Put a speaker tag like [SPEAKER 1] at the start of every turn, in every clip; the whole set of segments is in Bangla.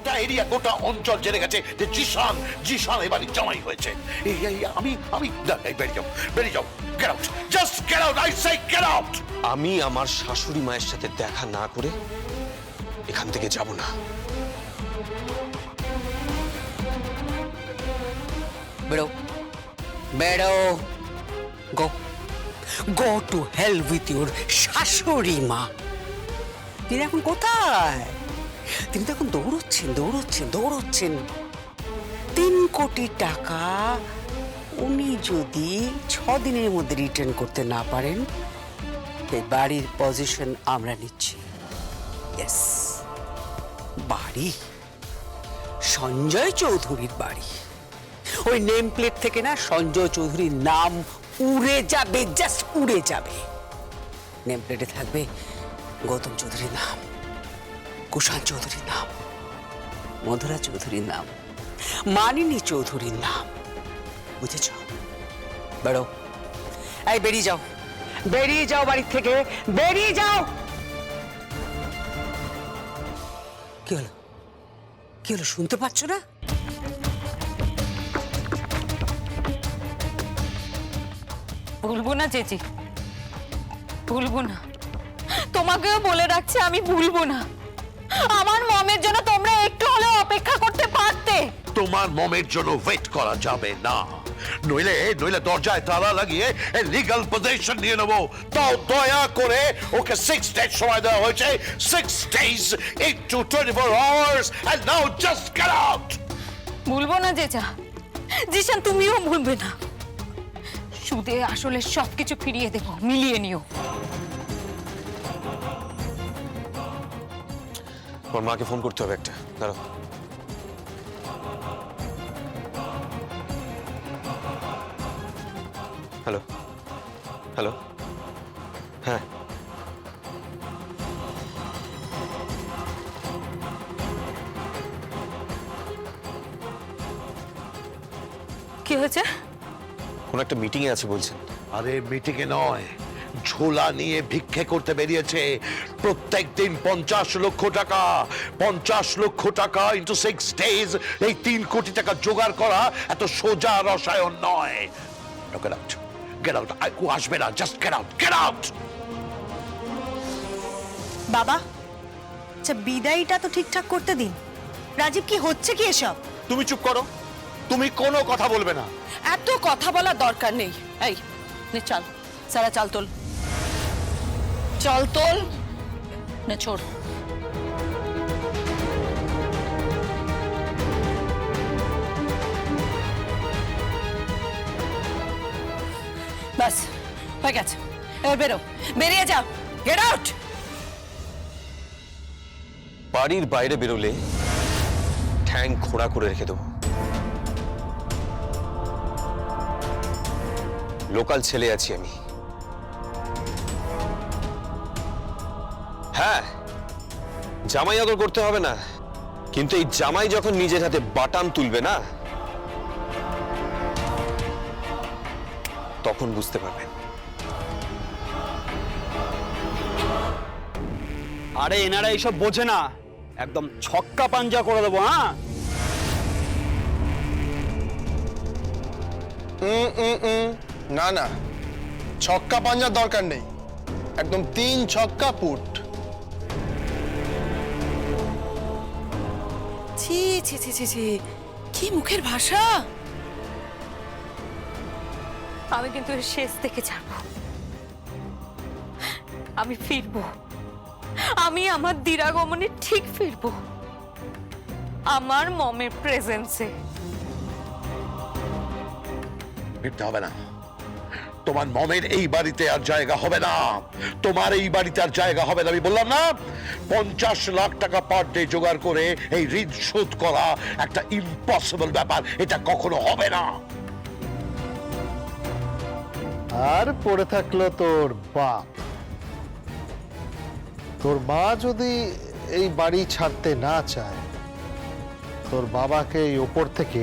[SPEAKER 1] গোটা এরিয়া গোটা অঞ্চল জেনে গেছে যে জিশান জিশান এবারে জামাই হয়েছে। আমি বেরিয়ে যাও get out, just get out, I say get out.
[SPEAKER 2] আমি আমার শাশুড়ি মায়ের সাথে দেখা না করে এখান থেকে যাব না।
[SPEAKER 3] বেরো বেরো, go go to hell with your শাশুড়ি মা। তিনি এখন কোথায়? তিনি তো এখন দৌড়চ্ছেন। 3 কোটি টাকা উনি যদি 6 দিনের মধ্যে রিটার্ন করতে না পারেন, এই বাড়ির পজিশন আমরা নিচ্ছি। ইয়েস, বাড়ি সঞ্জয় চৌধুরীর বাড়ি। ওই নেম প্লেট থেকে না সঞ্জয় চৌধুরীর নাম উড়ে যাবে, জাস্ট উড়ে যাবে। নেম প্লেটে থাকবে গৌতম চৌধুরীর নাম, কুষাণ চৌধুরীর নাম, মধুরা চৌধুরীর নাম, মানিনী চৌধুরীর নাম। বুঝেছ? বেরো, এই বেরিয়ে যাও বাড়ি থেকে, বেরিয়ে যাও। কি হলো শুনতে পাচ্ছ না?
[SPEAKER 4] ভুলবো না চেচি, ভুলবো না। তোমাকেও বলে রাখছি, আমি ভুলবো না। আমার মমের জন্য তোমরা একটু হলেও অপেক্ষা করতে পারতে।
[SPEAKER 1] তোমার মমের জন্য ওয়েট করা যাবে না, নইলে দরজায় তালা লাগিয়ে লিগ্যাল পজিশন নিয়ে নেবো। তাও দয়া করে ওকে 6 ডেজ সময় দেওয়া হয়েছে, 6 days into 24 hours, and now just get out.
[SPEAKER 4] ভুলবো না চেচা, জিশান তুমিও ভুলবে না। সুদে আসলে সবকিছু ফিরিয়ে দেবো, মিলিয়ে নিও।
[SPEAKER 2] আমার মাকে ফোন করতে হবে একটা, দাঁড়াও। হ্যালো হ্যালো, হ্যাঁ
[SPEAKER 4] কি হয়েছে?
[SPEAKER 2] কোন একটা মিটিং এ আছে বলছেন।
[SPEAKER 1] আরে মিটিং এ নয়, ঝোলা নিয়ে ভিক্ষে করতে বেরিয়েছে। প্রত্যেক দিন 50 লক্ষ টাকা, 50 লক্ষ টাকা ইন্টু 6 days, এই 3 কোটি টাকা জোগাড় করা এত সোজা রসায়ন নয়। গেট আউট, ও আসবে না, জাস্ট গেট আউট।
[SPEAKER 5] বাবা, আচ্ছা বিদায়টা তো ঠিকঠাক করতে দিন। রাজীব, কি হচ্ছে কি এসব?
[SPEAKER 6] তুমি চুপ করো, তুমি কোনো কথা বলবে না।
[SPEAKER 7] এত কথা বলার দরকার নেই। এই নে চল, সারা চাল তোল, চল তোল, না ছোড়। বাস হয়ে গেছে, এবার বেরো, বেরিয়ে যাও, গেট আউট।
[SPEAKER 2] বাড়ির বাইরে বেরোলে ঠ্যাং খোঁড়া করে রেখে দেবো। লোকাল ছেলে আছি আমি। হ্যাঁ, জামাই আদর করতে হবে না, কিন্তু এই জামাই যখন নিজের হাতে বাটাম তুলবে না, তখন বুঝতে পারবেন।
[SPEAKER 6] আরে এনারা এইসব বোঝে না, একদম ছক্কা পাঞ্জা করে দেবো। হ্যাঁ,
[SPEAKER 8] না না, ছক্কা পাঞ্জার দরকার নেই, একদম 3 ছক্কা পুট।
[SPEAKER 7] ছি ছি ছি ছি ছি, কি মুখের ভাষা!
[SPEAKER 4] আমি কিন্তু এর শেষ থেকে ছাড়বো। আমি ফিরবো, আমি আমার দিরাগমনে ঠিক ফিরবো, আমার মমের প্রেজেন্সে।
[SPEAKER 1] ফিরতে হবে না, তোমার মমের এই বাড়িতে আর জায়গা হবে না, তোমার এই বাড়িতে আর জায়গা হবে না। আমি বললাম না, 50 লাখ টাকা পার ডে জোগাড় করে এই ঋণ শোধ করা একটা ইম্পসিবল ব্যাপার, এটা কখনো হবে না।
[SPEAKER 9] আর পড়ে থাকলো তোর বাপ। তোর মা যদি এই বাড়ি ছাড়তে না চায়, তোর বাবাকে এই ওপর থেকে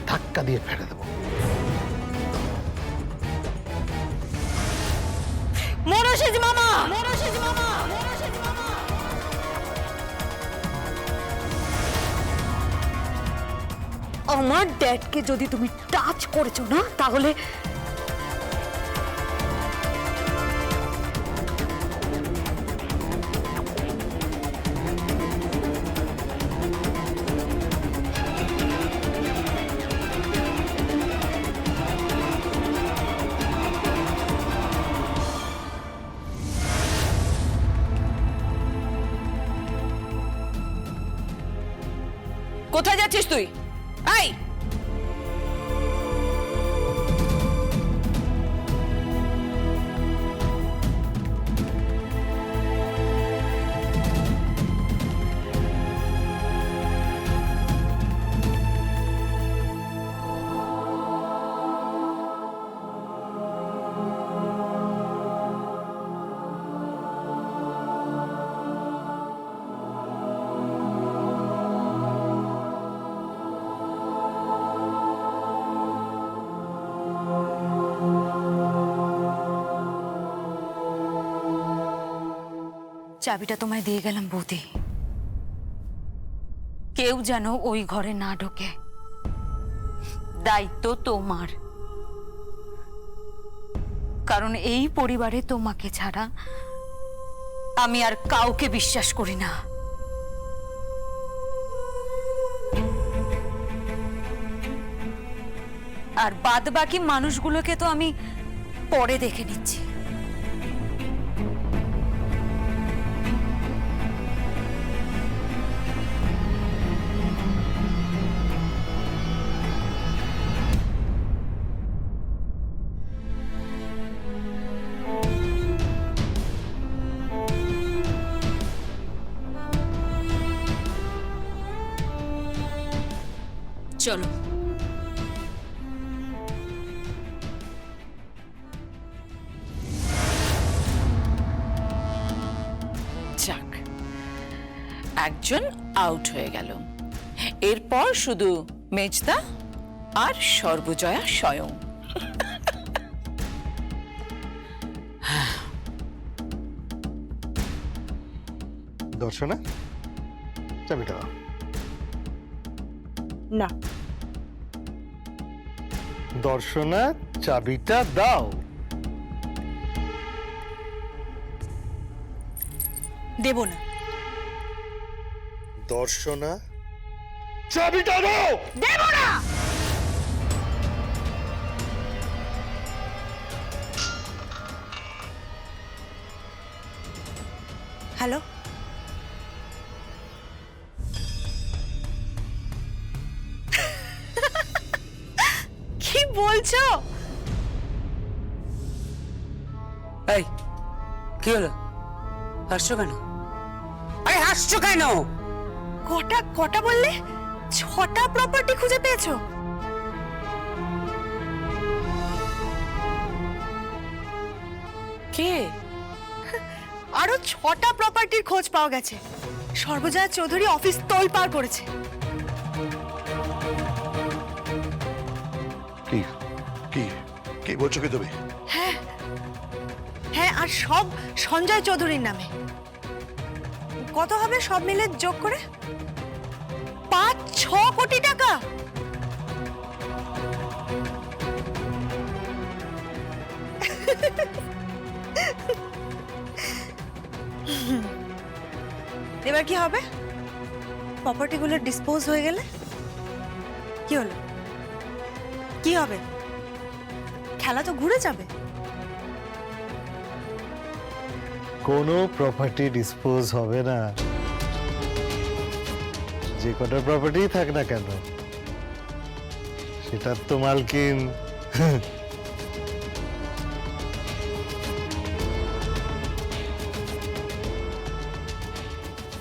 [SPEAKER 9] ধাক্কা দিয়ে ফেলে দেবো।
[SPEAKER 4] মনোসেজ মামা,
[SPEAKER 3] আমার ড্যাডকে যদি তুমি টাচ করেছো না তাহলে
[SPEAKER 7] কোথায় যাচ্ছিস তুই? আই,
[SPEAKER 4] চাবিটা তোমায় দিয়ে গেলাম বৌদি, কেউ যেন ওই ঘরে না ঢোকে। দায়িত্ব তোমার, কারণ এই পরিবারে তোমাকে ছাড়া আমি আর কাউকে বিশ্বাস করি না। আর বাদ বাকি মানুষগুলোকে তো আমি পরে দেখে নিচ্ছি। চলো।
[SPEAKER 7] যাক, একজন আউট হয়ে গেল। এরপর শুধু মেজদা আর সর্বজয়া স্বয়ং।
[SPEAKER 9] দর্শনা, চাবিটা দাও।
[SPEAKER 5] না,
[SPEAKER 9] দর্শনা, চাবিটা দাও।
[SPEAKER 5] দেব না।
[SPEAKER 9] দর্শনা, চাবিটা দাও।
[SPEAKER 5] দেব না। হ্যালো, কি বলছো?
[SPEAKER 3] এই কি হলো? হাসছো কেন? আরে হাসছো কেন?
[SPEAKER 5] কটা কটা বললে? 6টা প্রপার্টি খুঁজে পেয়েছো?
[SPEAKER 7] কে?
[SPEAKER 5] আরো 6টা প্রপার্টির খোঁজ পাওয়া গেছে। সর্বজয়া চৌধুরী অফিস তোলপাড় করেছে।
[SPEAKER 1] কি কি কি বলছো কি তুমি?
[SPEAKER 5] হ্যাঁ হ্যাঁ, আর সব সঞ্জয় চৌধুরীর নামে। কত হবে সব মিলে যোগ করে? 5-6 কোটি টাকা। এবার কি হবে? প্রপার্টিগুলো ডিসপোজ হয়ে গেলে কি হলো? কি হবে? খেলা তো ঘুরে যাবে।
[SPEAKER 9] কোনো প্রপার্টি ডিসপোজ হবে না। যে কটা প্রপার্টি থাক না কেন, সেটার তো মালকিন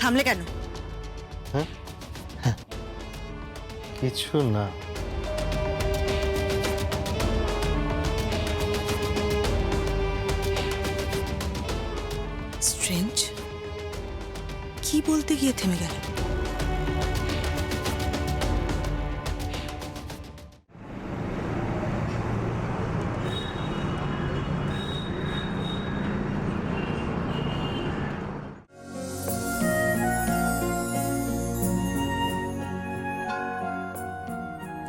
[SPEAKER 5] থামলে কেন?
[SPEAKER 9] কিছু না।
[SPEAKER 5] স্ট্রেঞ্জ, কি বলতে গিয়ে থেমে গেল?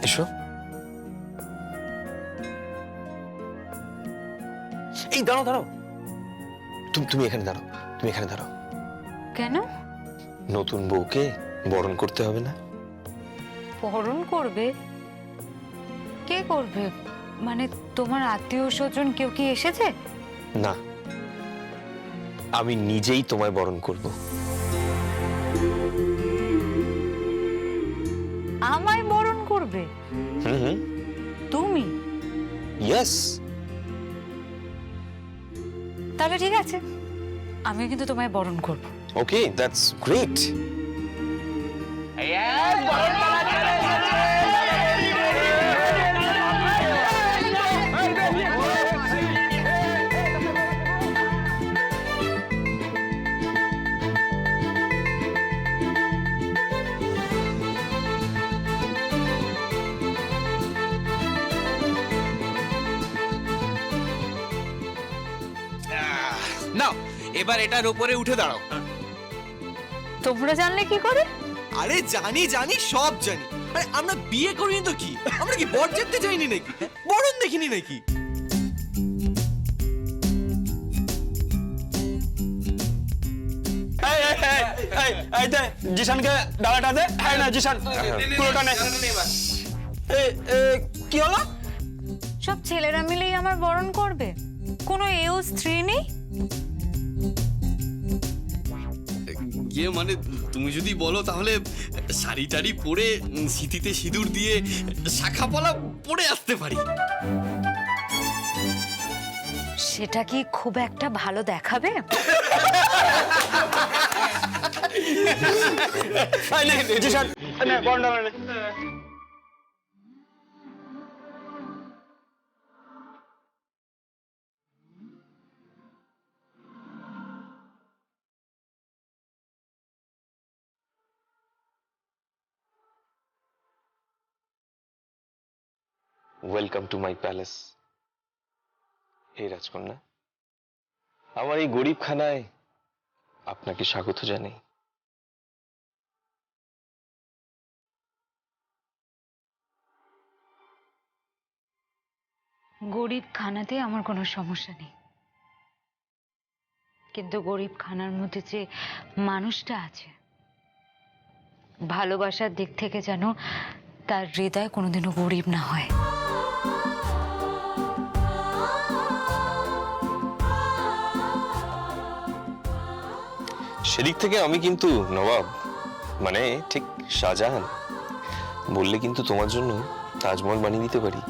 [SPEAKER 2] এসো। এই দাঁড়াও দাঁড়াও, তুমি এখানে দাঁড়াও, তুমি এখানে দাঁড়াও।
[SPEAKER 4] কেন?
[SPEAKER 2] নতুন বউকে বরণ করতে হবে না?
[SPEAKER 4] বরণ করবে? কে করবে? মানে তোমার আত্মীয় স্বজন কেউ কি এসেছে?
[SPEAKER 2] না, আমি নিজেই তোমায় বরণ করব।
[SPEAKER 4] আমায় বরণ করবে?
[SPEAKER 2] হুম।
[SPEAKER 4] তুমি?
[SPEAKER 2] ইয়েস।
[SPEAKER 4] তাহলে ঠিক আছে, আমিও কিন্তু তোমায় বরণ করব।
[SPEAKER 2] ওকে, দ্যাটস গ্রেট।
[SPEAKER 10] নাও এবার এটার উপরে উঠে দাঁড়াও।
[SPEAKER 4] তোমরা জানলে কি করে?
[SPEAKER 10] আরে জানি জানি সব জানি। আরে আমরা বিয়ে করিনি তো কি, আমরা কি বরযাত্রী যাইনি নাকি, বরণ দেখিনি নাকি?
[SPEAKER 6] জিশানকে ডালাটা দে। হ্যাঁ না জিশান, পুরোটা নে। কি হলো?
[SPEAKER 4] সব ছেলেরা মিলেই আমার বরণ করবে? কোনো এও স্ত্রী নেই?
[SPEAKER 10] ইয়ে মানে তুমি যদি বলো তাহলে শাড়ি টাড়ি পরে সিঁথিতে সিঁদুর দিয়ে শাখা পলা পরে আসতে পারি।
[SPEAKER 4] সেটা কি খুব একটা ভালো দেখাবে?
[SPEAKER 6] জিশান নে, বরণ ডালা নে।
[SPEAKER 2] Welcome to my palace. হে রাজকন্যা, আমার এই গরিব খানায় আপনাকে স্বাগত জানাই।
[SPEAKER 4] গরিব খানাতে আমার কোনো সমস্যা নেই, কিন্তু গরিব খানার মধ্যে যে মানুষটা আছে, ভালোবাসার দিক থেকে যেন তার হৃদয় কোনোদিনও গরিব না হয়।
[SPEAKER 2] সেদিক থেকে আমি কিন্তু নবাব, মানে ঠিক শাহজাহান বললে কিন্তু তোমার জন্য তাজমহল বানিয়ে দিতে পারি।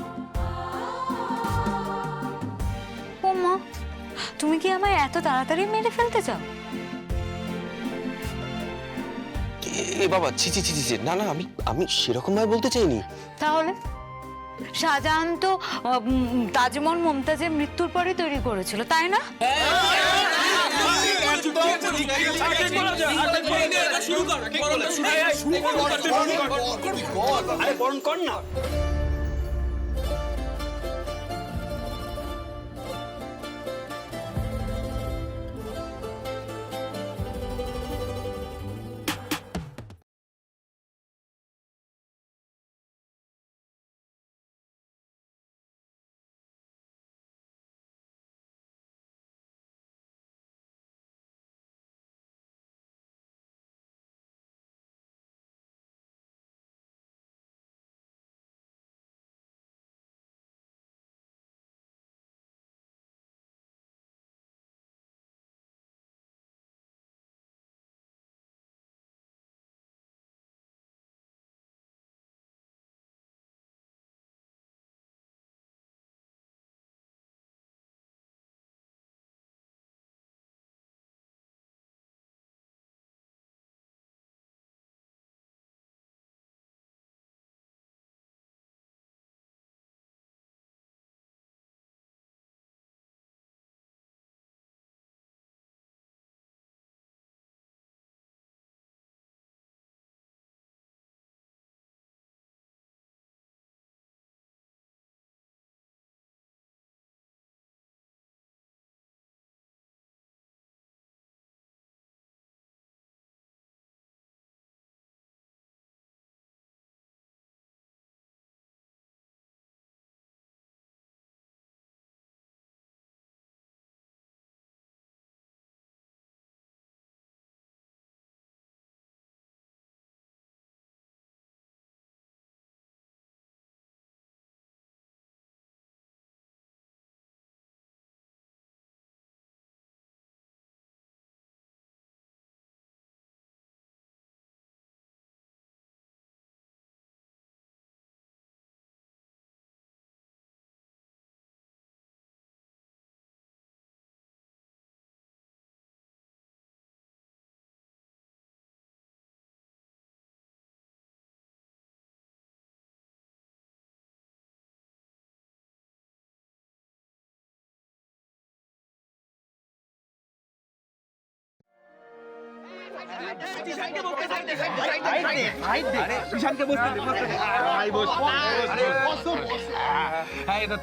[SPEAKER 4] ও মা, তুমি কি আমায় এত তাড়াতাড়ি মেরে ফেলতে চাও?
[SPEAKER 2] এ বাবা, ছি ছি ছি ছি, না না, আমি সেরকম ভাবে বলতে চাইনি।
[SPEAKER 4] তাহলে শাহজাহান তো তাজমহল মুমতাজের মৃত্যুর পরে তৈরি করেছিল, তাই না?
[SPEAKER 6] বরণ কর না।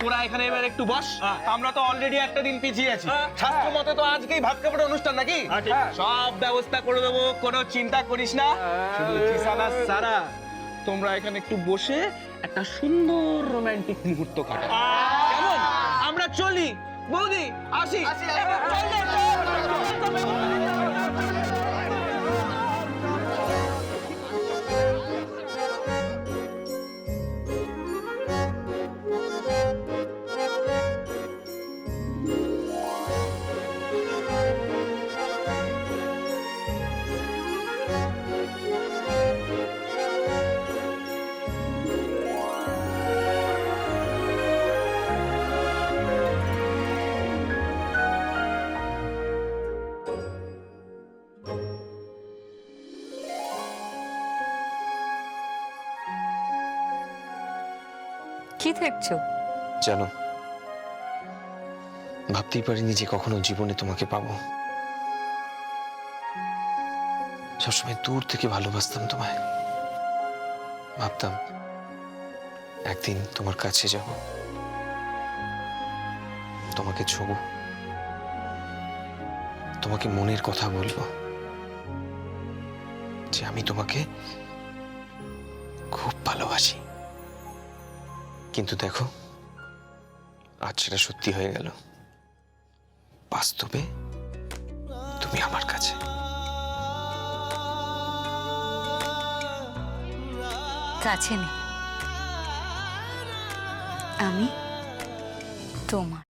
[SPEAKER 6] তোরা এখানে এবার একটু বস। আমরা তো অলরেডি একটা দিন পিছিয়ে আছি। শাস্ত্র মতে তো আজকেই ভাত কাপড়ের অনুষ্ঠান নাকি? সব ব্যবস্থা করে দেবো, কোনো চিন্তা করিস না। শুধু জিসান আর সারা তোমরা এখানে একটু বসে একটা সুন্দর রোমান্টিক মুহূর্ত কাটাও, কেমন? আমরা চলি বৌদি, আসি।
[SPEAKER 4] কি দেখছো?
[SPEAKER 2] জানো, ভাবতেই পারিনি যে কখনো জীবনে তোমাকে পাবো। সবসময় দূর থেকে ভালোবাসতাম তোমায়। ভাবতাম একদিন তোমার কাছে যাব, তোমাকে ছোঁবো, তোমাকে মনের কথা বলবো যে আমি তোমাকে খুব ভালোবাসি। কিন্তু দেখো, আজ সেটা সত্যি হয়ে গেল। বাস্তবে তুমি আমার কাছে।
[SPEAKER 4] কাছে নেই, আমি তোমার।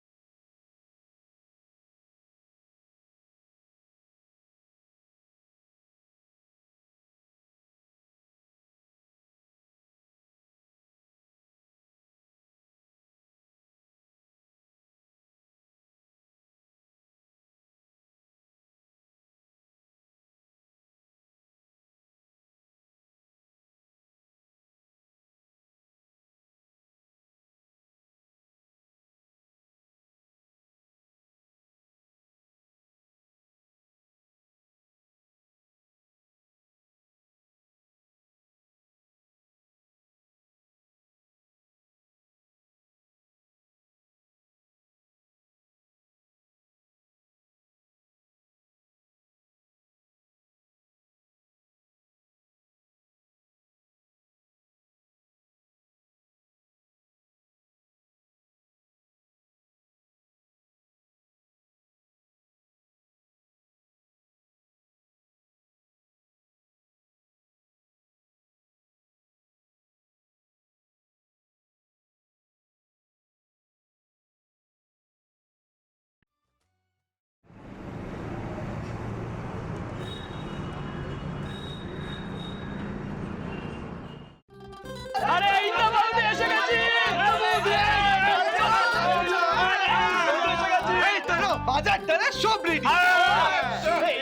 [SPEAKER 6] বাজারটা সব রেডি,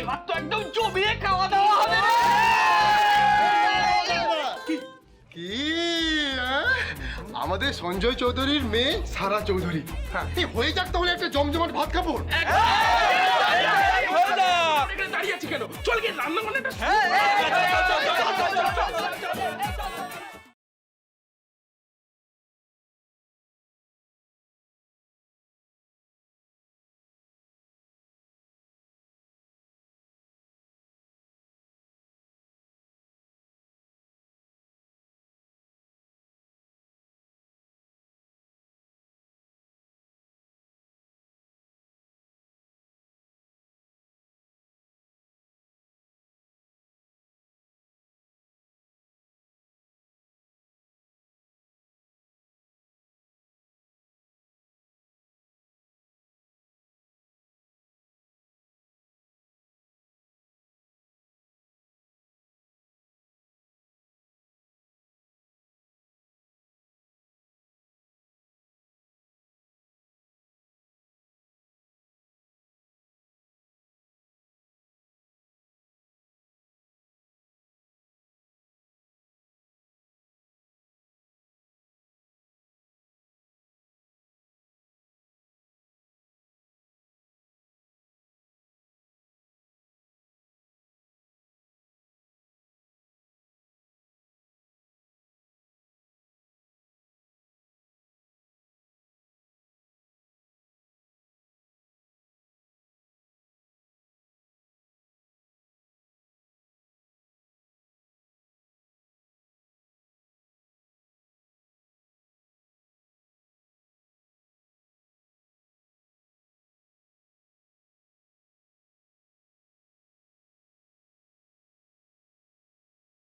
[SPEAKER 6] এবার তো একদম জমিয়ে খাওয়া দাওয়া হবে।
[SPEAKER 8] কি আমাদের সঞ্জয় চৌধুরীর মেয়ে সারা চৌধুরী, এই হয়ে যাক তাহলে একটা জমজমাট ভাত খাবো।
[SPEAKER 6] দাঁড়িয়ে আছি কেন? চল গিয়ে রান্না করে